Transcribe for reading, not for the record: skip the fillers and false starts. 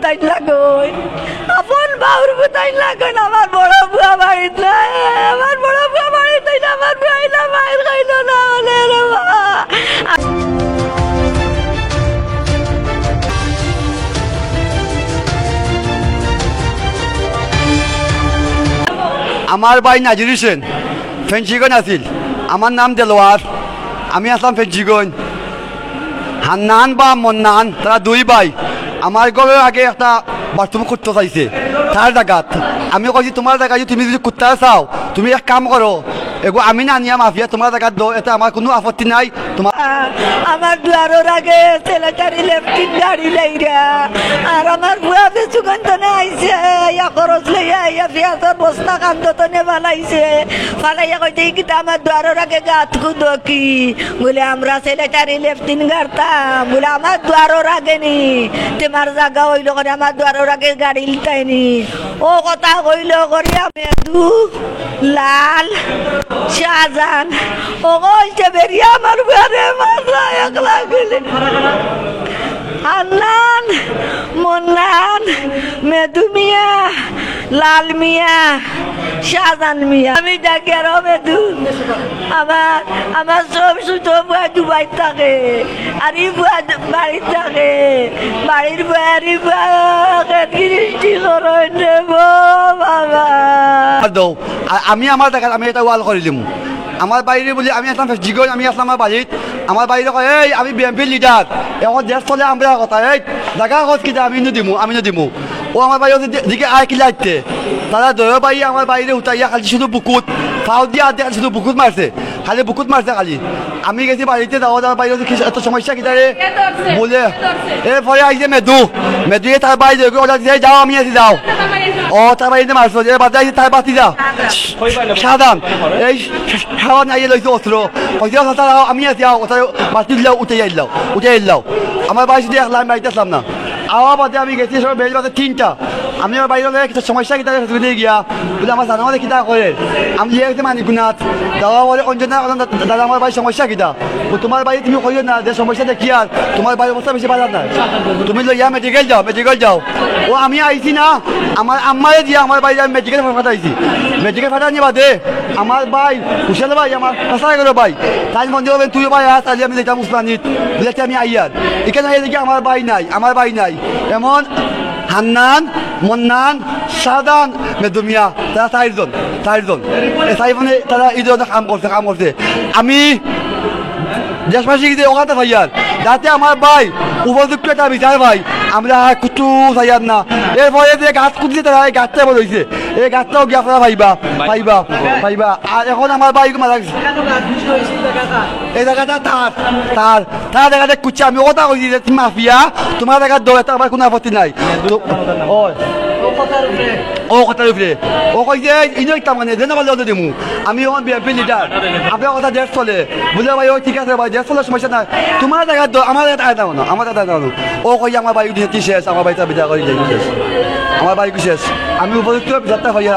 বুতাই লাগুন, আপন বাউর বুতাই লাগুন। আমার বড় বুয়া বাড়িতে নাই, আমার বড় বুয়া বাড়িতে না, আমার বুয়াইলা মায়ের খাইল না হলে রে বাবা। আমার ভাই নাজির হোসেন ফেন্সিগঞ্জ আছিল, আমার নাম দেলোয়ার, আমি আসলাম ফেন্সিগঞ্জ। হান্নান বা মন্নান তারা দুই ভাই আমার ঘরের আগে একটা বাথরুম করতে চাইছে তার জায়গাত। আমি কইছি তোমার জায়গায় তুমি যদি কুত্তা চাও তুমি এক কাম করো, এগো আমি না নিয়া মাফিয়া তোমার জায়গাত দো, এতে আমার কোনো আপত্তি নাই। তোমার আমার দুয়ারের আগে ছেলেটারি লেফটিন গাড়ি লাইরা আর আমার বুয়া বেচুগন্ধনে আইছে, ইয়া খরচ লইয়া ইয়া পেঁয়াজের বস্তা কান্দতনে বানাইছে, ফালাইয়া কইতে কিতা আমার দুয়ারের আগে গাত কুদো কি বলে আমরা ছেলেটারি লেফটিন গাড়তাম, বলে আমার দুয়ারের আগে নি তোমার জায়গা হইল করে আমার দুয়ারের আগে গাড়ি লিতাইনি। ও কথা হইল করিয়া মেদু লাল শাহজাহান ও কইছে বেরিয়া আমার ঘরে মাথা একলা গেলে হান্নান মন্নান মেদু মিয়া লাল মিয়া শাহজাহান মিয়া। আমি ডাকি আর মেদু আমার আমার সব ছোট বুয়া দুবাই থাকে আর ই বুয়া বাড়ির থাকে, বাড়ির বুয়া আর ই বুয়া কৃষ্টি করেন বাবা। দৌ আমি আমার জায়গাত আমি এটা ওয়াল করে দিম আমার বাইরে বলি আমি আসলাম ফেসিগঞ্জ, আমি আসলাম আমার বাড়িত। আমার বাইরে কয় এই আমি বিএমপির লিডার, এখন দেশ চলে আমরা কথা এই জায়গা কত কিনা আমি দিমু। ও আমার বাড়ি দিকে আয় কিলা আইতে তারা দয়া বাড়ি আমার বাইরে উঠাইয়া খালি শুধু বুকুত ফাও দিয়া আদে শুধু বুকুত মারছে, খালি বুকুত মারছে খালি। আমি গেছি বাড়িতে যাওয়া বাইরে এত সমস্যা কিনা রে বলে এরপরে আইছে মেদুয়ে তার বাড়ি অর্ডার দিয়ে যাও আমি আছি যাও। ও তার বাড়িতে মারছো যে বাদে আইছে তার বাতি যা সাধারণ এই সাবান আইয়ে লইছে অস্ত্র হয়তো আমি আছি বাতি দিলাও উঠে এলাও। আমার বাড়ি শুধু একলা আমি বাড়িতে আসলাম না, আওয়া বাদে আমি গেছি সব বেশ বাদে 3টা। আমি আমার বাইরে কিছু সমস্যা কিতা দিয়ে গিয়া বলে আমার জানা আমাদের কিতা করে আমি লিয়ে গেছি মানিকুনাথ যাওয়া বলে অঞ্জনা দাদা আমার বাড়ির সমস্যা কিতা তোমার বাড়ি তুমি কইও না যে সমস্যা দেখি আর তোমার বাড়ির অবস্থা বেশি ভালো না, তুমি লইয়া মেডিকেল যাও। ও আমি আইছি না আমার আম্মারে দিয়া আমার বাড়ি আমি মেডিকেল ফাটাইছি, মেডিকেল ফাটানি বাদে আমার ভাই হুসেন ভাই আমার কাছা গেল ভাই তাই মন্দির হবে তুই ভাই আস তাহলে আমি যেতাম উসমানিত বলে আমি আইয়ার এখানে দেখি আমার ভাই নাই এমন হান্নান মন্নান শাহজাহান মেদুমিয়া তারা চারজন এই চারিজনে তারা এই ধরনের কাম করছে। আমি দেশবাসী ওখানে ভাইয়ার যাতে আমার ভাই উপযুক্ত একটা বিচার ভাই আমরা কুটু চাইয়ার না। এরপরে যে গাছ কুটলে তারা এই গাছটা বলেছে এই গাছটাও গিয়ে আপনারা পাইবা। আর এখন আমার ভাই মারা গেছে এই জায়গাটা তার জায়গাটা কুচছে। আমি কথা কইছি যে তুমি মাফিয়া তোমার জায়গার দৌড়ে আমার কোনো আপত্তি নাই। ও কথার উপরে ও কইছে ইনো একটা মানে যেন বলে অর্ডার দিমু আমি এখন বিএনপি লিডার আপনার কথা দেশ চলে বুঝলে ভাই ও ঠিক আছে ভাই দেশ চলে সমস্যা নাই তোমার জায়গা আমার দাও ও কই আমার বাড়ি শেষ আমার বাড়িটা বিদায় করে যাই শেষ আমার বাড়ি শেষ আমি উপযুক্ত যাত্রা হইয়া